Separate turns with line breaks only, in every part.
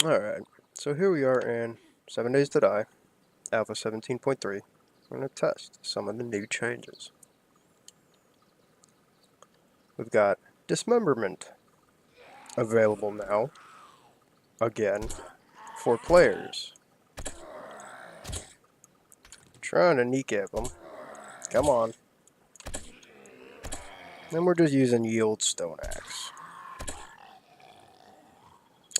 Alright, so here we are in 7 Days to Die, Alpha 17.3. We're going to test some of the new changes. We've got dismemberment available now, again, for players. Trying to kneecap them. Come on. And we're just using Yield Stone Axe.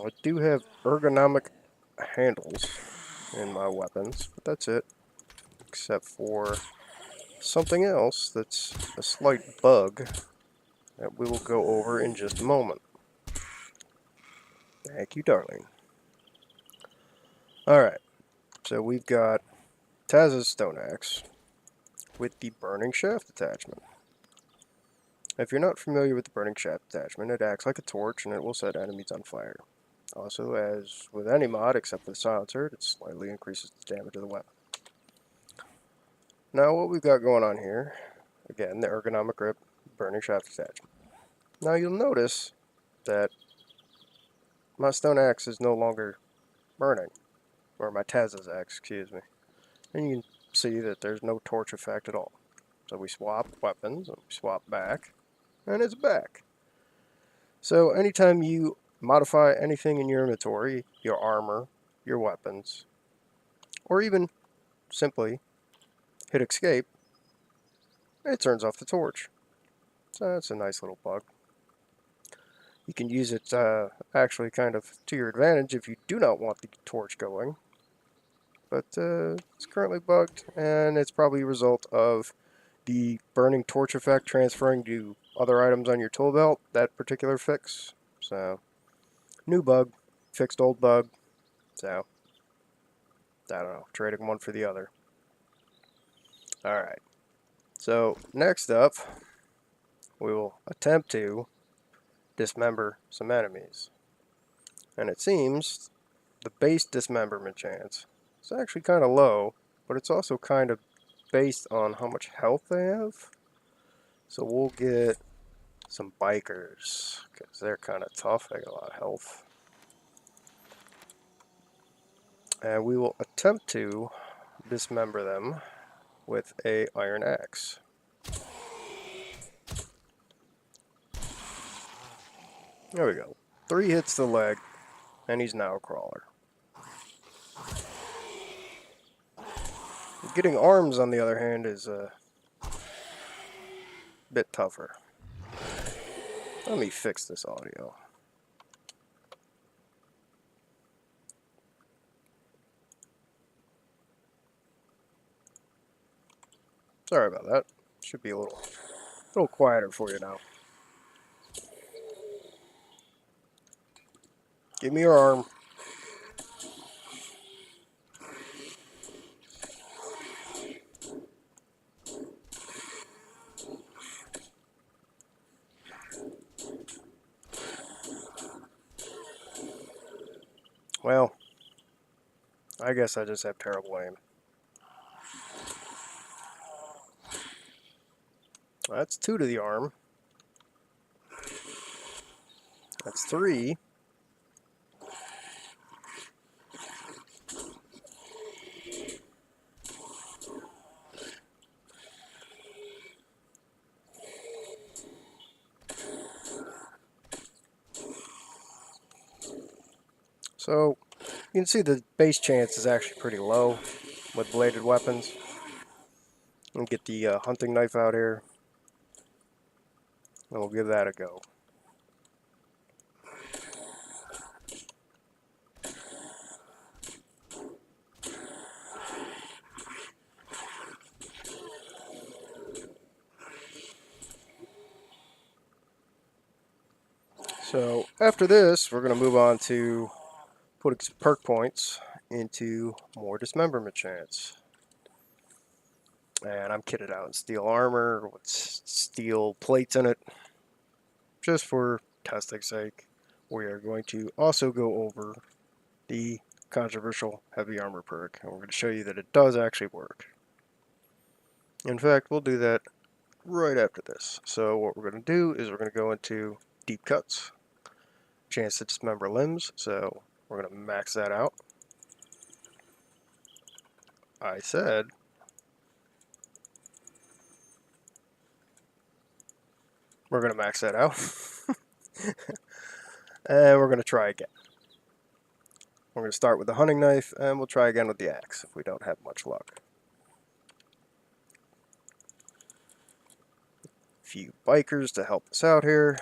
I do have ergonomic handles in my weapons, but that's it. Except for something else that's a slight bug that we will go over in just a moment. Thank you, darling. Alright, so we've got Taz's Stone Axe with the Burning Shaft attachment. If you're not familiar with the Burning Shaft attachment, it acts like a torch and it will set enemies on fire. Also, as with any mod except for the silencer, it slightly increases the damage of the weapon. Now what we've got going on here, again, the ergonomic grip, Burning Shaft attachment. Now you'll notice that my Stone Axe is no longer burning, or my Taz's axe, excuse me. And you can see that there's no torch effect at all. So we swap weapons, and we swap back, and it's back. So anytime you modify anything in your inventory, your armor, your weapons, or even simply hit escape, it turns off the torch. So that's a nice little bug. You can use it actually kind of to your advantage if you do not want the torch going. But it's currently bugged, and it's probably a result of the burning torch effect transferring to other items on your tool belt, that particular fix. So, new bug, fixed old bug. So, I don't know, trading one for the other. Alright, so next up, we will attempt to dismember some enemies. And it seems the base dismemberment chance is actually kind of low, but it's also kind of based on how much health they have. So we'll get some bikers, because they're kind of tough, they got a lot of health. And we will attempt to dismember them with a iron axe. There we go. 3 hits to the leg, and he's now a crawler. Getting arms, on the other hand, is a bit tougher. Let me fix this audio. Sorry about that. Should be a little quieter for you now. Give me your arm. Well, I guess I just have terrible aim. That's 2 to the arm. That's 3. So, you can see the base chance is actually pretty low with bladed weapons. I'll get the hunting knife out here, and we'll give that a go. So, after this, we're going to move on to putting some perk points into more dismemberment chance. And I'm kitted out in steel armor with steel plates in it. Just for testing's sake, we are going to also go over the controversial heavy armor perk. And we're going to show you that it does actually work. In fact, we'll do that right after this. So what we're going to do is we're going to go into deep cuts. Chance to dismember limbs. So We're going to max that out. I said we're going to max that out. And we're going to try again. We're going to start with the hunting knife, and we'll try again with the axe if we don't have much luck. A few bikers to help us out here.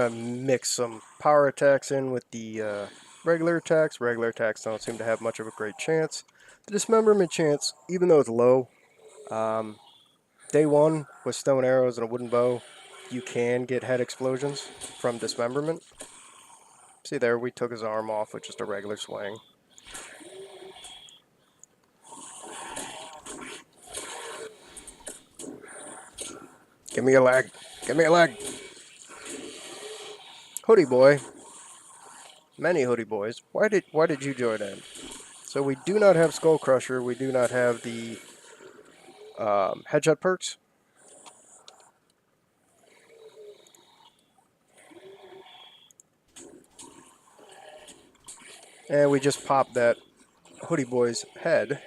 Mix some power attacks in with the regular attacks. Regular attacks don't seem to have much of a great chance. The dismemberment chance, even though it's low, day one with stone arrows and a wooden bow, you can get head explosions from dismemberment. See there, we took his arm off with just a regular swing. Give me a leg. Give me a leg. Hoodie boy. Many hoodie boys. Why did you join in? So we do not have Skull Crusher. We do not have the headshot perks. And we just popped that hoodie boy's head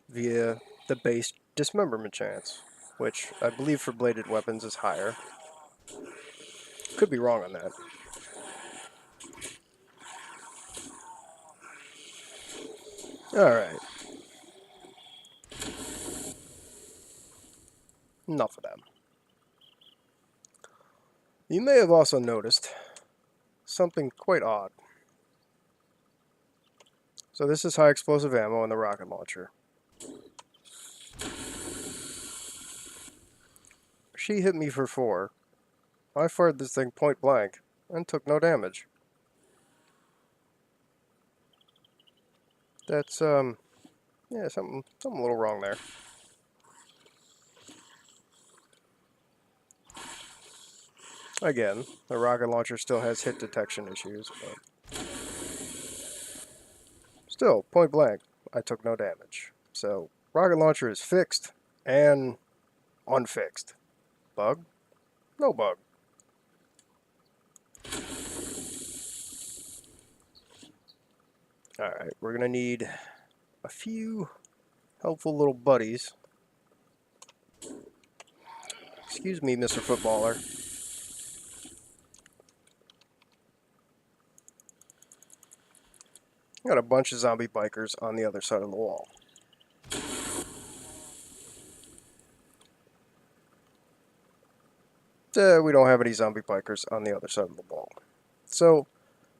via the base dismemberment chance, which I believe for bladed weapons is higher. Could be wrong on that. Alright. Enough of them. You may have also noticed something quite odd. So this is high explosive ammo in the rocket launcher. She hit me for 4. I fired this thing point blank and took no damage. That's yeah, something a little wrong there. Again, the rocket launcher still has hit detection issues, but still, point blank, I took no damage. So, rocket launcher is fixed and unfixed. Bug? No bug. Alright, we're gonna need a few helpful little buddies. Excuse me, Mr. Footballer. Got a bunch of zombie bikers on the other side of the wall. We don't have any zombie bikers on the other side of the wall. So,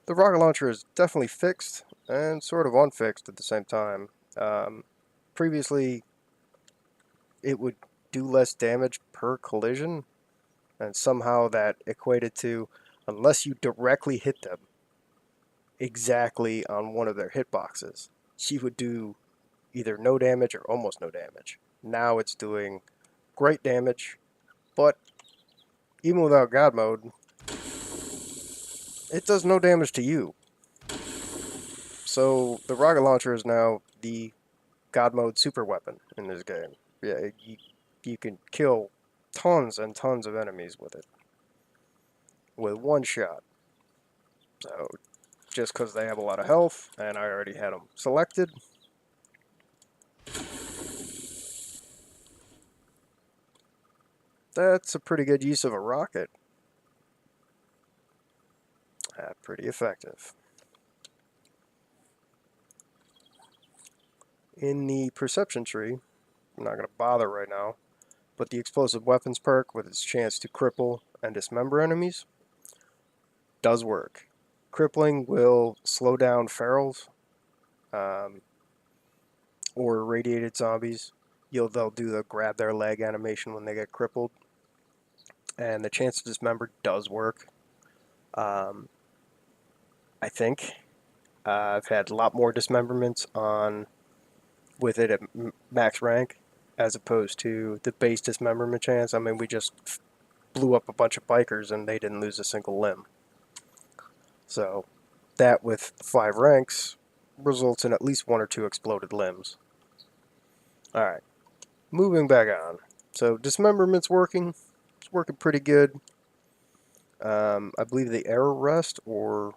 the rocket launcher is definitely fixed and sort of unfixed at the same time. Previously, it would do less damage per collision, and somehow that equated to, unless you directly hit them exactly on one of their hitboxes, she would do either no damage or almost no damage. Now it's doing great damage, but even without God mode, it does no damage to you. So the rocket launcher is now the God mode super weapon in this game. Yeah, you can kill tons and tons of enemies with it. With one shot. So, just because they have a lot of health, and I already had them selected. That's a pretty good use of a rocket. Pretty effective. In the perception tree, I'm not going to bother right now, but the explosive weapons perk with its chance to cripple and dismember enemies does work. Crippling will slow down ferals or irradiated zombies. They'll do the grab their leg animation when they get crippled, and the chance to dismember does work. I think I've had a lot more dismemberments on with it at max rank as opposed to the base dismemberment chance. I mean, we just blew up a bunch of bikers and they didn't lose a single limb. So that with 5 ranks results in at least 1 or 2 exploded limbs. Alright, moving back on. So dismemberment's working. It's working pretty good. I believe the arrow rest, or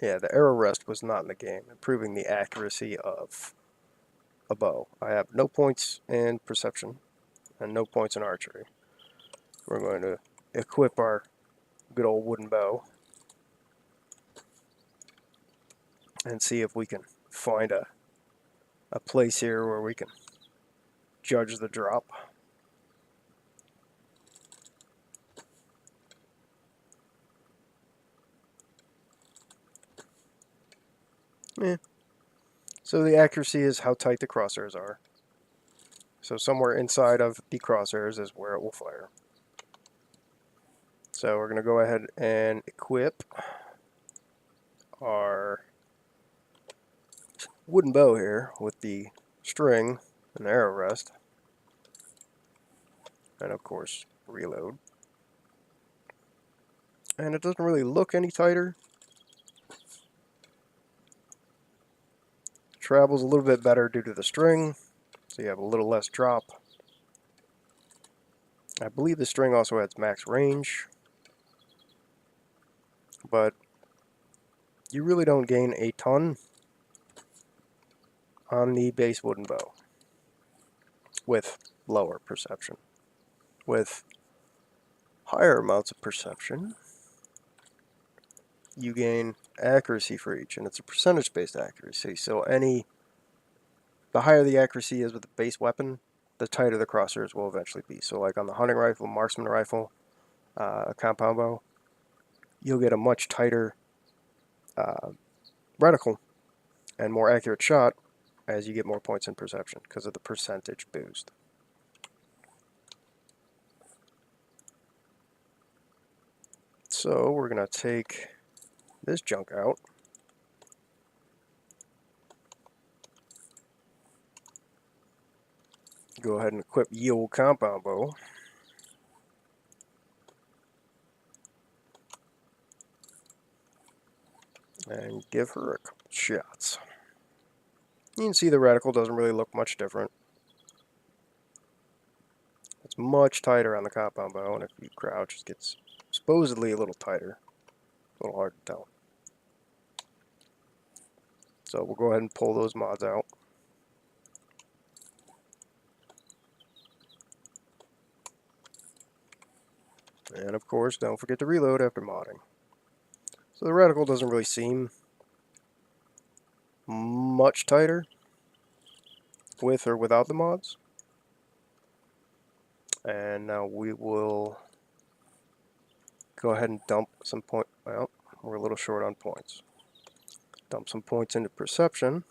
yeah, the arrow rest was not in the game, improving the accuracy of a bow. I have no points in perception and no points in archery. We're going to equip our good old wooden bow and see if we can find a place here where we can judge the drop. Eh. So the accuracy is how tight the crosshairs are. So somewhere inside of the crosshairs is where it will fire. So we're going to go ahead and equip our wooden bow here with the string and the arrow rest. And of course, reload. And it doesn't really look any tighter. Travels a little bit better due to the string, so you have a little less drop. I believe the string also has max range, but you really don't gain a ton on the base wooden bow with lower perception. With higher amounts of perception, you gain accuracy for each, and it's a percentage-based accuracy. So the higher the accuracy is with the base weapon, the tighter the crosshairs will eventually be. So like on the hunting rifle, marksman rifle, compound bow, you'll get a much tighter reticle and more accurate shot as you get more points in perception because of the percentage boost. So we're going to take this junk out. Go ahead and equip ye old compound bow. And give her a couple shots. You can see the reticle doesn't really look much different. It's much tighter on the compound bow, and if you crouch, it gets supposedly a little tighter. A little hard to tell. So we'll go ahead and pull those mods out. And of course, don't forget to reload after modding. So the reticle doesn't really seem much tighter with or without the mods. And now we will go ahead and dump some point. Well, we're a little short on points. Dump some points into perception.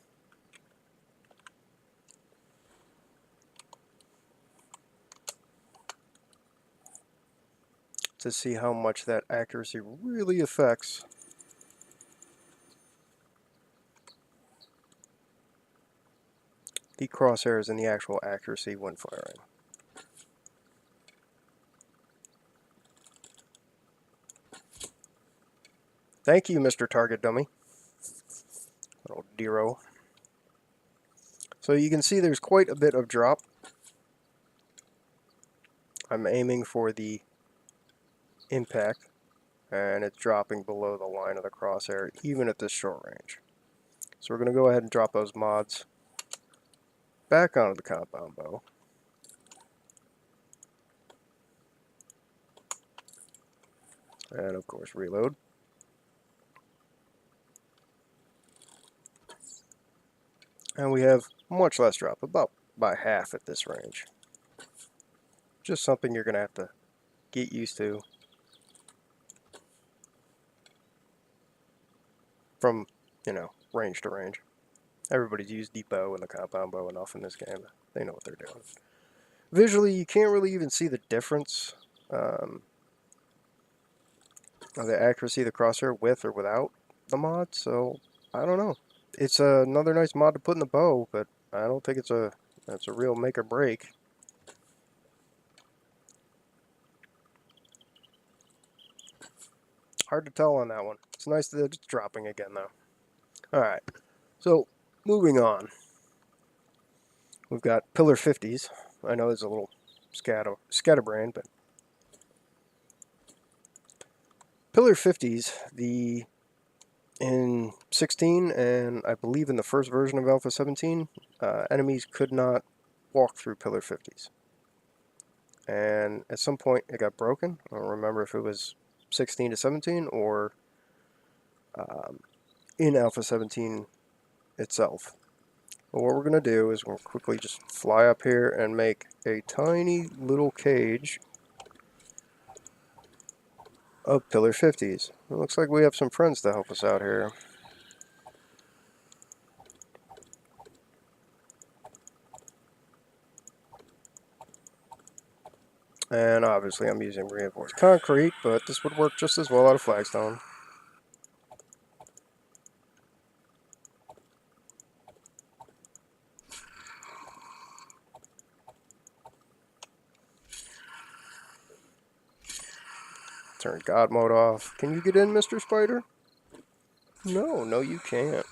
To see how much that accuracy really affects the crosshairs and the actual accuracy when firing. Thank you, Mr. Target Dummy. Little Dero. So you can see there's quite a bit of drop. I'm aiming for the impact, and it's dropping below the line of the crosshair, even at this short range. So we're going to go ahead and drop those mods back onto the compound bow. And of course, reload. And we have much less drop, about by half at this range. Just something you're going to have to get used to from, range to range. Everybody's used the bow and the compound bow enough in this game. They know what they're doing. Visually, you can't really even see the difference of the accuracy of the crosshair with or without the mod, so I don't know. It's another nice mod to put in the bow, but I don't think it's a That's a real make or break. Hard to tell on that one. It's nice that it's dropping again, though. Alright, so moving on. We've got pillar 50s. I know there's a little scatterbrain, but pillar 50s, in 16 and I believe in the first version of Alpha 17, enemies could not walk through pillar 50s. And at some point it got broken. I don't remember if it was 16 to 17 or in Alpha 17 itself. But what we're going to do is we'll quickly just fly up here and make a tiny little cage of pillar 50s. It looks like we have some friends to help us out here. And obviously I'm using reinforced concrete, but this would work just as well out of flagstone. Turn God mode off. Can you get in, Mr. Spider? No, you can't.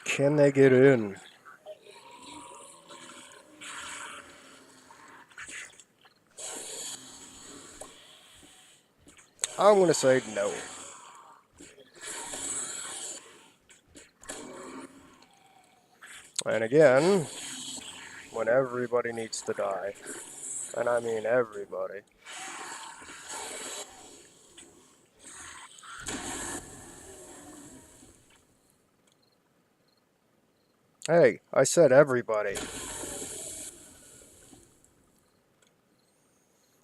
Can they get in? I'm going to say no. And again, when everybody needs to die, and I mean everybody. Hey, I said everybody.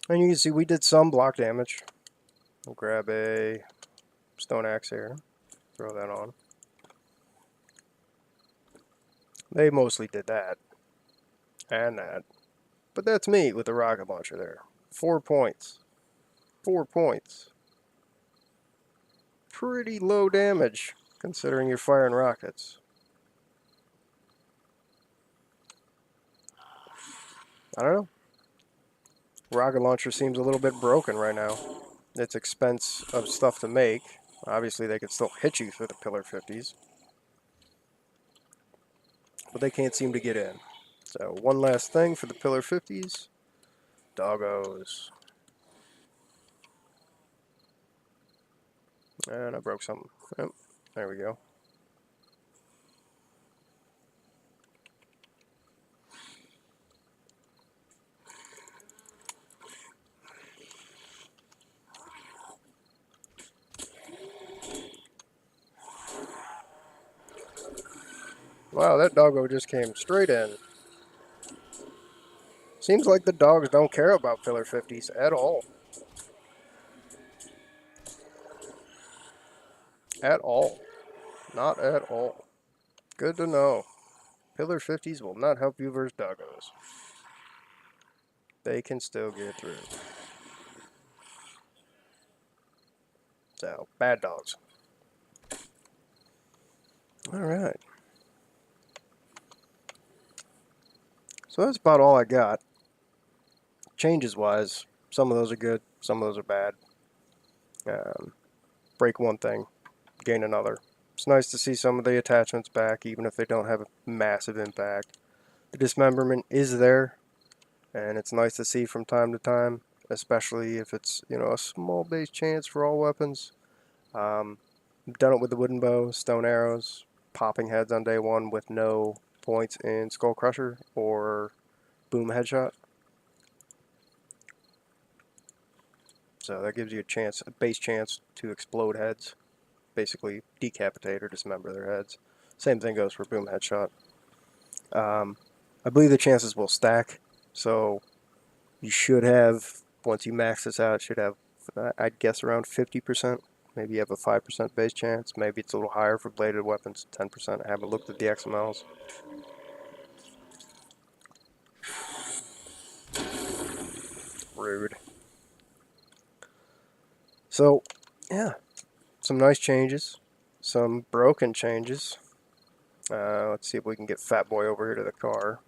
And you can see we did some block damage. We'll grab a stone axe here. Throw that on. They mostly did that. And that. But that's me with the rocket launcher there. 4 points. 4 points. Pretty low damage, considering you're firing rockets. I don't know. Rocket launcher seems a little bit broken right now. Its expense of stuff to make. Obviously, they could still hit you through the pillar 50s. But they can't seem to get in. So, one last thing for the pillar 50s. Doggos. And I broke something. Yep, there we go. Wow, that doggo just came straight in. Seems like the dogs don't care about pillar 50s at all. At all. Not at all. Good to know. Pillar 50s will not help you versus doggos. They can still get through. So, bad dogs. Alright. So that's about all I got. Changes wise, some of those are good, some of those are bad. Break one thing, gain another. It's nice to see some of the attachments back, even if they don't have a massive impact. The dismemberment is there, and it's nice to see from time to time, especially if it's, a small base chance for all weapons. I've done it with the wooden bow, stone arrows, popping heads on day one with no points in Skull Crusher or Boom Headshot. So that gives you a base chance to explode heads, basically decapitate or dismember their heads. Same thing goes for Boom Headshot. I believe the chances will stack, so you should have, once you max this out, should have, I'd guess, around 50%. Maybe you have a 5% base chance. Maybe it's a little higher for bladed weapons, 10%. I haven't looked at the XMLs. Rude. So, yeah, some nice changes, some broken changes. Let's see if we can get Fat Boy over here to the car.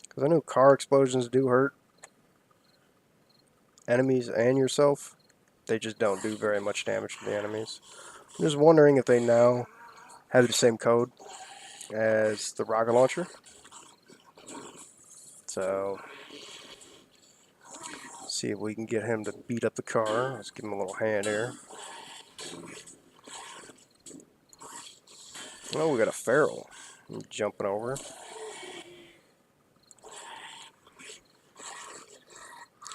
Because I know car explosions do hurt enemies and yourself. They just don't do very much damage to the enemies. I'm just wondering if they now have the same code as the rocket launcher. So, see if we can get him to beat up the car. Let's give him a little hand here. Oh, we got a feral. I'm jumping over.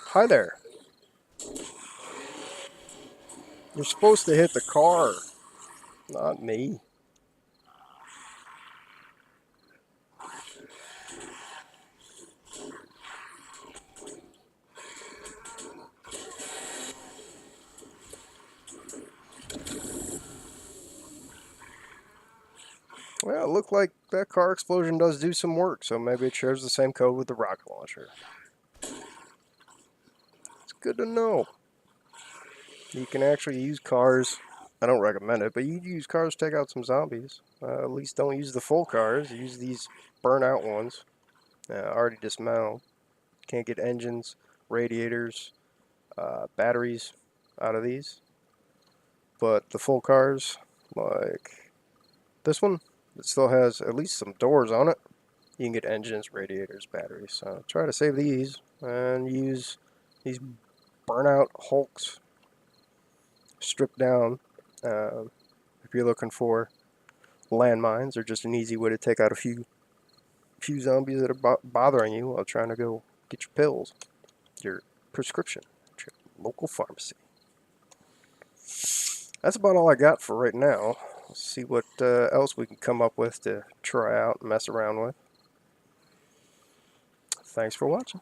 Hi there. You're supposed to hit the car, not me. Well, it looked like that car explosion does do some work, so maybe it shares the same code with the rocket launcher. It's good to know. You can actually use cars. I don't recommend it, but you use cars to take out some zombies. At least don't use the full cars. Use these burnt-out ones. Already dismantled. Can't get engines, radiators, batteries out of these. But the full cars, like this one, it still has at least some doors on it. You can get engines, radiators, batteries. So try to save these and use these burnout hulks stripped down if you're looking for landmines or just an easy way to take out a few zombies that are bothering you while trying to go get your pills, your prescription at your local pharmacy. That's about all I got for right now. Let's see what else we can come up with to try out and mess around with. Thanks for watching.